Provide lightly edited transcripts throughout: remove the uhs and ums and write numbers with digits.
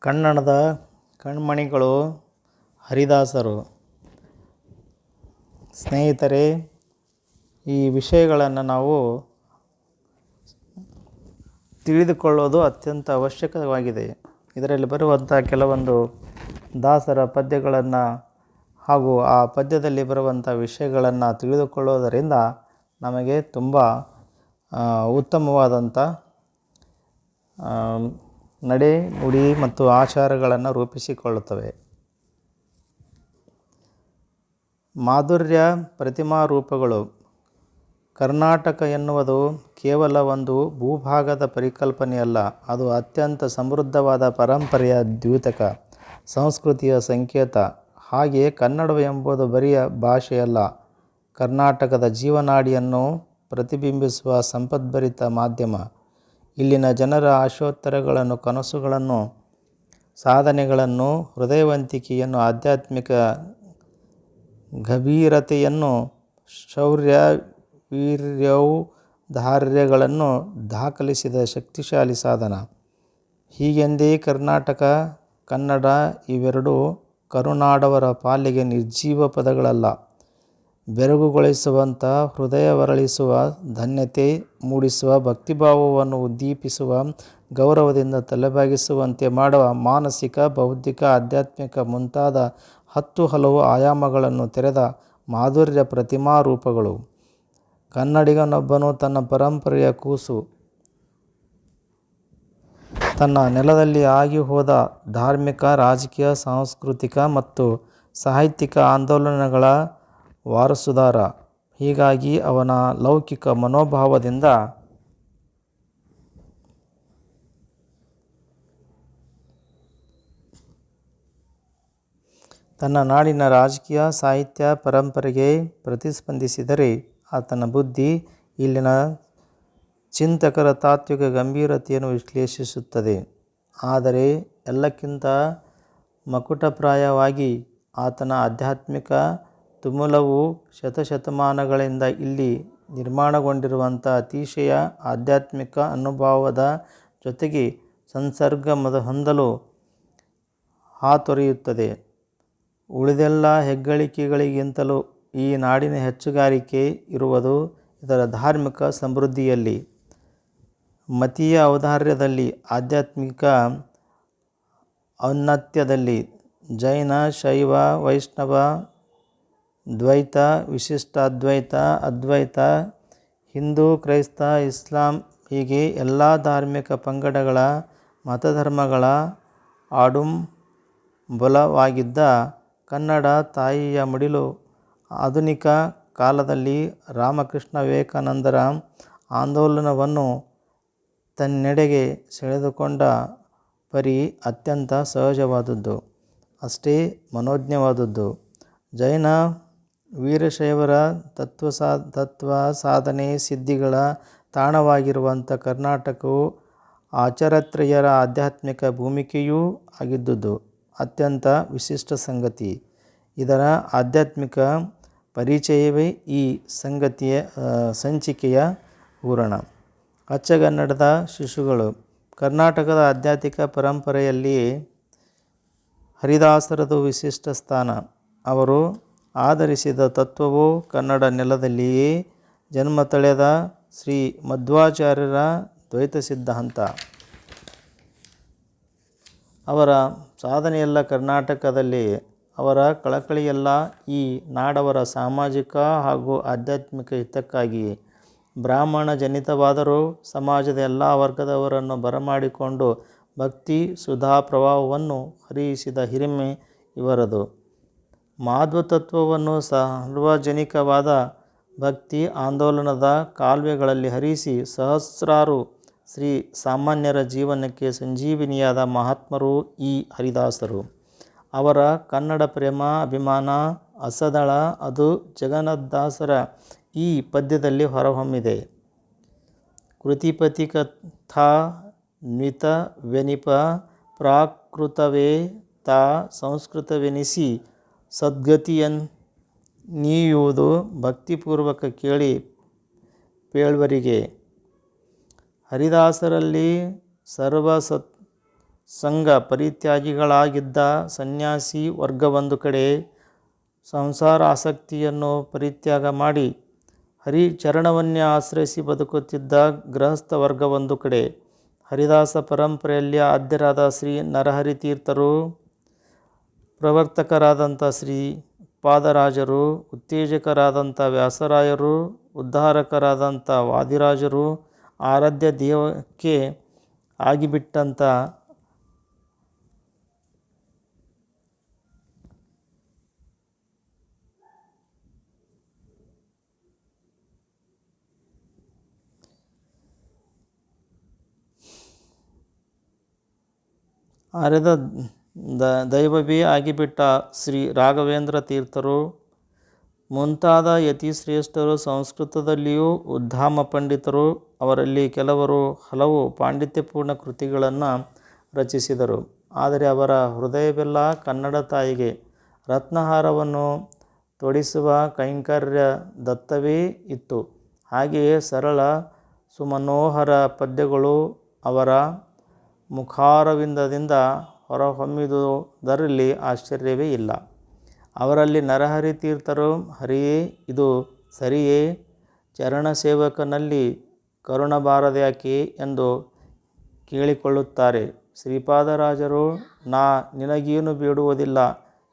ಕನ್ನಡದ ಕಣ್ಮಣಿಗಳು ಹರಿದಾಸರು. ಸ್ನೇಹಿತರೆ, ಈ ವಿಷಯಗಳನ್ನು ನಾವು ತಿಳಿದುಕೊಳ್ಳೋದು ಅತ್ಯಂತ ಅವಶ್ಯಕವಾಗಿದೆ. ಇದರಲ್ಲಿ ಬರುವಂಥ ಕೆಲವೊಂದು ದಾಸರ ಪದ್ಯಗಳನ್ನು ಹಾಗೂ ಆ ಪದ್ಯದಲ್ಲಿ ಬರುವಂಥ ವಿಷಯಗಳನ್ನು ತಿಳಿದುಕೊಳ್ಳೋದರಿಂದ ನಮಗೆ ತುಂಬ ಉತ್ತಮವಾದಂಥ ನಡೆ, ನುಡಿ ಮತ್ತು ಆಚಾರಗಳನ್ನು ರೂಪಿಸಿಕೊಳ್ಳುತ್ತವೆ. ಮಾಧುರ್ಯ ಪ್ರತಿಮಾ ರೂಪಗಳು. ಕರ್ನಾಟಕ ಎನ್ನುವುದು ಕೇವಲ ಒಂದು ಭೂಭಾಗದ ಪರಿಕಲ್ಪನೆಯಲ್ಲ, ಅದು ಅತ್ಯಂತ ಸಮೃದ್ಧವಾದ ಪರಂಪರೆಯ ದ್ಯೋತಕ, ಸಂಸ್ಕೃತಿಯ ಸಂಕೇತ. ಹಾಗೆಯೇ ಕನ್ನಡವೆಂಬುದು ಬರಿಯ ಭಾಷೆಯಲ್ಲ, ಕರ್ನಾಟಕದ ಜೀವನಾಡಿಯನ್ನು ಪ್ರತಿಬಿಂಬಿಸುವ ಸಂಪದ್ಭರಿತ ಮಾಧ್ಯಮ. ಇಲ್ಲಿನ ಜನರ ಆಶೋತ್ತರಗಳನ್ನು, ಕನಸುಗಳನ್ನು, ಸಾಧನೆಗಳನ್ನು, ಹೃದಯವಂತಿಕೆಯನ್ನು, ಆಧ್ಯಾತ್ಮಿಕ ಗಭೀರತೆಯನ್ನು, ಶೌರ್ಯ ವೀರ್ಯೌದಾರ್ಯಗಳನ್ನು ದಾಖಲಿಸಿದ ಶಕ್ತಿಶಾಲಿ ಸಾಧನ. ಹೀಗೆಂದೇ ಕರ್ನಾಟಕ, ಕನ್ನಡ ಇವೆರಡೂ ಕರುನಾಡವರ ಪಾಲಿಗೆ ನಿರ್ಜೀವ ಪದಗಳಲ್ಲ, ಬೆರಗುಗೊಳಿಸುವಂಥ, ಹೃದಯವರಳಿಸುವ, ಧನ್ಯತೆ ಮೂಡಿಸುವ, ಭಕ್ತಿಭಾವವನ್ನು ಉದ್ದೀಪಿಸುವ, ಗೌರವದಿಂದ ತಲೆಬಾಗಿಸುವಂತೆ ಮಾಡುವ, ಮಾನಸಿಕ, ಬೌದ್ಧಿಕ, ಆಧ್ಯಾತ್ಮಿಕ ಮುಂತಾದ 10 ಹಲವು ಆಯಾಮಗಳನ್ನು ತೆರೆದ ಮಾಧುರ್ಯ ಪ್ರತಿಮಾ ರೂಪಗಳು. ಕನ್ನಡಿಗನೊಬ್ಬನು ತನ್ನ ಪರಂಪರೆಯ ಕೂಸು, ತನ್ನ ನೆಲದಲ್ಲಿ ಆಗಿ ಹೋದ ಧಾರ್ಮಿಕ, ರಾಜಕೀಯ, ಸಾಂಸ್ಕೃತಿಕ ಮತ್ತು ಸಾಹಿತ್ಯಿಕ ಆಂದೋಲನಗಳ ವಾರಸುದಾರ. ಹೀಗಾಗಿ ಅವನ ಲೌಕಿಕ ಮನೋಭಾವದಿಂದ ತನ್ನ ನಾಡಿನ ರಾಜಕೀಯ, ಸಾಹಿತ್ಯ ಪರಂಪರೆಗೆ ಪ್ರತಿಸ್ಪಂದಿಸಿದರೆ ಆತನ ಬುದ್ಧಿ ಇಲ್ಲಿನ ಚಿಂತಕರ ತಾತ್ವಿಕ ಗಂಭೀರತೆಯನ್ನು ವಿಶ್ಲೇಷಿಸುತ್ತದೆ. ಆದರೆ ಎಲ್ಲಕ್ಕಿಂತ ಮಕುಟಪ್ರಾಯವಾಗಿ ಆತನ ಆಧ್ಯಾತ್ಮಿಕ ತುಮುಲವು ಶತಶತಮಾನಗಳಿಂದ ಇಲ್ಲಿ ನಿರ್ಮಾಣಗೊಂಡಿರುವಂಥ ಅತಿಶಯ ಆಧ್ಯಾತ್ಮಿಕ ಅನುಭವದ ಜೊತೆಗೆ ಸಂಸರ್ಗ ಹೊಂದಲು ಹಾತೊರೆಯುತ್ತದೆ. ಉಳಿದೆಲ್ಲ ಹೆಗ್ಗಳಿಕೆಗಳಿಗಿಂತಲೂ ಈ ನಾಡಿನ ಹೆಚ್ಚುಗಾರಿಕೆ ಇರುವುದು ಇದರ ಧಾರ್ಮಿಕ ಸಮೃದ್ಧಿಯಲ್ಲಿ, ಮತೀಯ ಔದಾರ್ಯದಲ್ಲಿ, ಆಧ್ಯಾತ್ಮಿಕ ಔನ್ನತ್ಯದಲ್ಲಿ. ಜೈನ, ಶೈವ, ವೈಷ್ಣವ, ದ್ವೈತ, ವಿಶಿಷ್ಟಾದ್ವೈತ, ಅದ್ವೈತ, ಹಿಂದೂ, ಕ್ರೈಸ್ತ, ಇಸ್ಲಾಂ ಹೀಗೆ ಎಲ್ಲ ಧಾರ್ಮಿಕ ಪಂಗಡಗಳ, ಮತಧರ್ಮಗಳ ಆಡುಂಬಲವಾಗಿದ್ದ ಕನ್ನಡ ತಾಯಿಯ ಮಡಿಲು ಆಧುನಿಕ ಕಾಲದಲ್ಲಿ ರಾಮಕೃಷ್ಣ ವಿವೇಕಾನಂದರ ಆಂದೋಲನವನ್ನು ತನ್ನೆಡೆಗೆ ಸೆಳೆದುಕೊಂಡ ಪರಿ ಅತ್ಯಂತ ಸಹಜವಾದುದು, ಅಷ್ಟೇ ಮನೋಜ್ಞವಾದುದು. ಜೈನ ವೀರಶೈವರ ತತ್ವ ಸಾಧನೆ ಸಿದ್ಧಿಗಳ ತಾಣವಾಗಿರುವಂಥ ಕರ್ನಾಟಕವು ಆಚಾರ್ಯತ್ರಯರ ಆಧ್ಯಾತ್ಮಿಕ ಭೂಮಿಕೆಯೂ ಆಗಿದ್ದುದು ಅತ್ಯಂತ ವಿಶಿಷ್ಟ ಸಂಗತಿ. ಇದರ ಆಧ್ಯಾತ್ಮಿಕ ಪರಿಚಯವೇ ಈ ಸಂಚಿಕೆಯ ಹೂರಣ. ಅಚ್ಚಗನ್ನಡದ ಶಿಶುಗಳು. ಕರ್ನಾಟಕದ ಆಧ್ಯಾತ್ಮಿಕ ಪರಂಪರೆಯಲ್ಲಿ ಹರಿದಾಸರದು ವಿಶಿಷ್ಟ ಸ್ಥಾನ. ಅವರು ಆಧರಿಸಿದ ತತ್ವವು ಕನ್ನಡ ನೆಲದಲ್ಲಿಯೇ ಜನ್ಮ ತಳೆದ ಶ್ರೀ ಮಧ್ವಾಚಾರ್ಯರ ದ್ವೈತ ಸಿದ್ಧಾಂತ. ಅವರ ಸಾಧನೆಯೆಲ್ಲ ಕರ್ನಾಟಕದಲ್ಲಿ, ಅವರ ಕಳಕಳಿಯೆಲ್ಲ ಈ ನಾಡವರ ಸಾಮಾಜಿಕ ಹಾಗೂ ಆಧ್ಯಾತ್ಮಿಕ ಹಿತಕ್ಕಾಗಿ. ಬ್ರಾಹ್ಮಣ ಜನಿತವಾದರೂ ಸಮಾಜದ ಎಲ್ಲ ವರ್ಗದವರನ್ನು ಬರಮಾಡಿಕೊಂಡು ಭಕ್ತಿ ಸುಧಾಪ್ರವಾಹವನ್ನು ಹರಿಸಿದ ಹಿರಿಮೆ ಇವರದು. ಮಾಧ್ವತತ್ವವನ್ನು ಸಾರ್ವಜನಿಕವಾದ ಭಕ್ತಿ ಆಂದೋಲನದ ಕಾಲುವೆಗಳಲ್ಲಿ ಹರಿಸಿ ಸಹಸ್ರಾರು ಶ್ರೀ ಸಾಮಾನ್ಯರ ಜೀವನಕ್ಕೆ ಸಂಜೀವಿನಿಯಾದ ಮಹಾತ್ಮರು ಈ ಹರಿದಾಸರು. ಅವರ ಕನ್ನಡ ಪ್ರೇಮ, ಅಭಿಮಾನ ಅಸದಳ. ಅದು ಜಗನ್ನಾಥದಾಸರ ಈ ಪದ್ಯದಲ್ಲಿ ಹೊರಹೊಮ್ಮಿದೆ. ಕೃತಿಪತಿ ಕಥಾ ನ್ವಿತವೆನಿಪ ಪ್ರಾಕೃತವೇ ತಾ ಸಂಸ್ಕೃತವೆನಿಸಿ ಸದ್ಗತಿಯನ್ನೀಯುವುದು ಭಕ್ತಿಪೂರ್ವಕ ಕೇಳಿ ಪೇಳ್ವರಿಗೆ. ಹರಿದಾಸರಲ್ಲಿ ಸಂಘ ಪರಿತ್ಯಾಗಿಗಳಾಗಿದ್ದ ಸನ್ಯಾಸಿ ವರ್ಗವೊಂದು ಕಡೆ, ಸಂಸಾರ ಆಸಕ್ತಿಯನ್ನು ಪರಿತ್ಯಾಗ ಮಾಡಿ ಹರಿಚರಣವನ್ನೇ ಆಶ್ರಯಿಸಿ ಬದುಕುತ್ತಿದ್ದ ಗೃಹಸ್ಥ ವರ್ಗವೊಂದು ಕಡೆ, ಹರಿದಾಸ ಪರಂಪರೆಯಲ್ಲಿ ಆದ್ಯರಾದ ಶ್ರೀ ನರಹರಿ ತೀರ್ಥರು, ಪ್ರವರ್ತಕರಾದಂಥ ಶ್ರೀ ಪಾದರಾಜರು, ಉತ್ತೇಜಕರಾದಂಥ ವ್ಯಾಸರಾಯರು, ಉದ್ಧಾರಕರಾದಂಥ ವಾದಿರಾಜರು, ಆರಾಧ್ಯ ದೇವಕ್ಕೆ ಆಗಿಬಿಟ್ಟಂಥ ಆರ್ಯದ ದೈವವೇ ಆಗಿಬಿಟ್ಟ ಶ್ರೀ ರಾಘವೇಂದ್ರ ತೀರ್ಥರು ಮುಂತಾದ ಯತಿಶ್ರೇಷ್ಠರು ಸಂಸ್ಕೃತದಲ್ಲಿಯೂ ಉದ್ಧಾಮ ಪಂಡಿತರು. ಅವರಲ್ಲಿ ಕೆಲವರು ಹಲವು ಪಾಂಡಿತ್ಯಪೂರ್ಣ ಕೃತಿಗಳನ್ನು ರಚಿಸಿದರು. ಆದರೆ ಅವರ ಹೃದಯವೆಲ್ಲ ಕನ್ನಡ ತಾಯಿಗೆ ರತ್ನಹಾರವನ್ನು ತೊಡಿಸುವ ಕೈಂಕರ್ಯ ದತ್ತವೇ ಇತ್ತು. ಹಾಗೆಯೇ ಸರಳ ಸುಮನೋಹರ ಪದ್ಯಗಳು ಅವರ ಮುಖಾರವಿಂದದಿಂದ ಹೊರಹೊಮ್ಮಿದುದರಲ್ಲಿ ಆಶ್ಚರ್ಯವೇ ಇಲ್ಲ. ಅವರಲ್ಲಿ ನರಹರಿ ತೀರ್ಥರು ಹರಿಯೇ ಇದು ಸರಿಯೇ, ಚರಣಸೇವಕನಲ್ಲಿ ಕರುಣಬಾರದ್ಯಾಕೆ ಎಂದು ಕೇಳಿಕೊಳ್ಳುತ್ತಾರೆ. ಶ್ರೀಪಾದರಾಜರು ನಾ ನಿನಗೇನು ಬೇಡುವುದಿಲ್ಲ,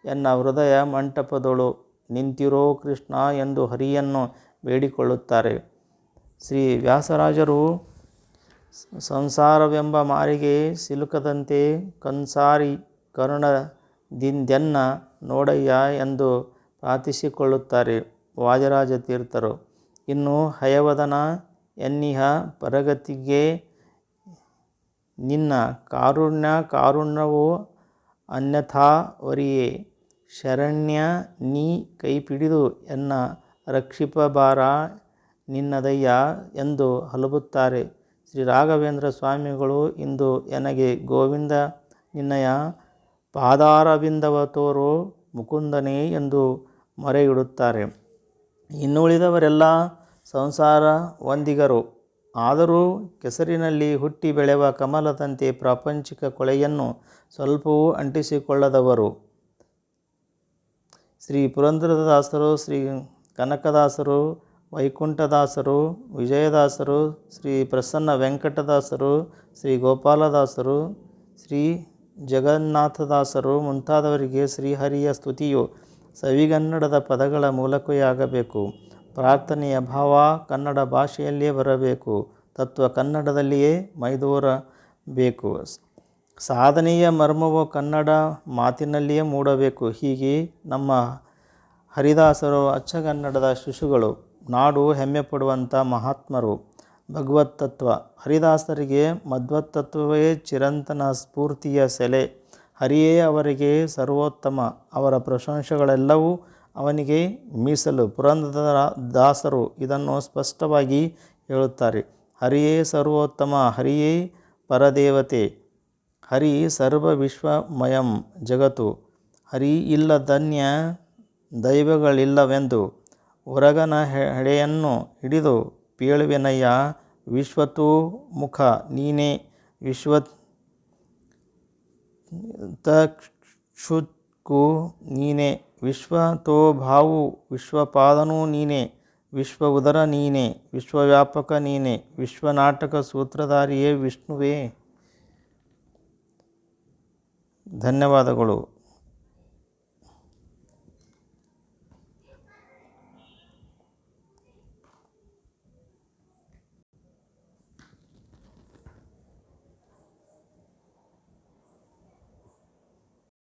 ಎನ್ನ ಹೃದಯ ಮಂಟಪದೊಳು ನಿಂತಿರೋ ಕೃಷ್ಣ ಎಂದು ಹರಿಯನ್ನು ಬೇಡಿಕೊಳ್ಳುತ್ತಾರೆ. ಶ್ರೀ ವ್ಯಾಸರಾಜರು ಸಂಸಾರವೆಂಬ ಮಾರಿಗೆ ಸಿಲುಕದಂತೆ ಕನ್ಸಾರಿ ಕರುಣದಿಂದೆನ್ನ ನೋಡಯ್ಯ ಎಂದು ಪ್ರಾರ್ಥಿಸಿಕೊಳ್ಳುತ್ತಾರೆ. ವಾದಿರಾಜ ತೀರ್ಥರು ಇನ್ನು ಹಯವದನ ಎನ್ನಿಹ ಪರಗತಿಗೆ ನಿನ್ನ ಕಾರುಣ್ಯವು ಅನ್ಯಥಾವರಿಯೇ ಶರಣ್ಯ ನೀ ಕೈಪಿಡಿದು ಎನ್ನ ರಕ್ಷಿಪಬಾರ ನಿನ್ನದಯ್ಯ ಎಂದು ಹಲಬುತ್ತಾರೆ. ಶ್ರೀ ರಾಘವೇಂದ್ರ ಸ್ವಾಮಿಗಳು ಇಂದು ಎನಗೆ ಗೋವಿಂದ ನಿನ್ನಯ ಪಾದಾರವಿಂದವ ತೋರೋ ಮುಕುಂದನೇ ಎಂದು ಮೊರೆಯಿಡುತ್ತಾರೆ. ಇನ್ನುಳಿದವರೆಲ್ಲ ಸಂಸಾರ ವಂದಿಗರು. ಆದರೂ ಕೆಸರಿನಲ್ಲಿ ಹುಟ್ಟಿ ಬೆಳೆವ ಕಮಲದಂತೆ ಪ್ರಾಪಂಚಿಕ ಕೊಳೆಯನ್ನು ಸ್ವಲ್ಪವೂ ಅಂಟಿಸಿಕೊಳ್ಳದವರು. ಶ್ರೀ ಪುರಂದರದಾಸರು, ಶ್ರೀ ಕನಕದಾಸರು, ವೈಕುಂಠದಾಸರು, ವಿಜಯದಾಸರು, ಶ್ರೀ ಪ್ರಸನ್ನ ವೆಂಕಟದಾಸರು, ಶ್ರೀ ಗೋಪಾಲದಾಸರು, ಶ್ರೀ ಜಗನ್ನಾಥದಾಸರು ಮುಂತಾದವರಿಗೆ ಶ್ರೀಹರಿಯ ಸ್ತುತಿಯು ಸವಿಗನ್ನಡದ ಪದಗಳ ಮೂಲಕವೇ ಆಗಬೇಕು. ಪ್ರಾರ್ಥನೆಯ ಭಾವ ಕನ್ನಡ ಭಾಷೆಯಲ್ಲಿಯೇ ಬರಬೇಕು. ತತ್ವ ಕನ್ನಡದಲ್ಲಿಯೇ ಮೈದೂರಬೇಕು. ಸಾಧನೆಯ ಮರ್ಮವು ಕನ್ನಡ ಮಾತಿನಲ್ಲಿಯೇ ಮೂಡಬೇಕು. ಹೀಗೆ ನಮ್ಮ ಹರಿದಾಸರು ಅಚ್ಚಗನ್ನಡದ ಶಿಶುಗಳು, ನಾಡು ಹೆಮ್ಮೆಪಡುವಂಥ ಮಹಾತ್ಮರು. ಭಗವತ್ ತತ್ವ ಹರಿದಾಸರಿಗೆ ಮಧ್ವತತ್ವವೇ ಚಿರಂತನ ಸ್ಫೂರ್ತಿಯ ಸೆಲೆ. ಹರಿಯೇ ಅವರಿಗೆ ಸರ್ವೋತ್ತಮ. ಅವರ ಪ್ರಶಂಸೆಗಳೆಲ್ಲವೂ ಅವನಿಗೆ ಮೀಸಲು. ಪುರಂದರದಾಸರು ಇದನ್ನು ಸ್ಪಷ್ಟವಾಗಿ ಹೇಳುತ್ತಾರೆ. ಹರಿಯೇ ಸರ್ವೋತ್ತಮ, ಹರಿಯೇ ಪರದೇವತೆ, ಹರಿ ಸರ್ವ ವಿಶ್ವಮಯಂ ಜಗತ್ತು, ಹರಿ ಇಲ್ಲದನ್ಯ ದೈವಗಳಿಲ್ಲವೆಂದು ಹೊರಗನ ಹೆಡೆಯನ್ನು ಹಿಡಿದು ಪೇಳುವೆನಯ್ಯ. ವಿಶ್ವತೋಮುಖ ನೀನೇ, ವಿಶ್ವತಚಕ್ಷುಗೂ ನೀನೇ, ವಿಶ್ವತೋಭಾವು ವಿಶ್ವಪಾದನೂ ನೀನೇ, ವಿಶ್ವ ಉದರ ನೀನೇ, ವಿಶ್ವವ್ಯಾಪಕ ನೀನೇ, ವಿಶ್ವನಾಟಕ ಸೂತ್ರಧಾರಿಯೇ ವಿಷ್ಣುವೇ. ಧನ್ಯವಾದಗಳು.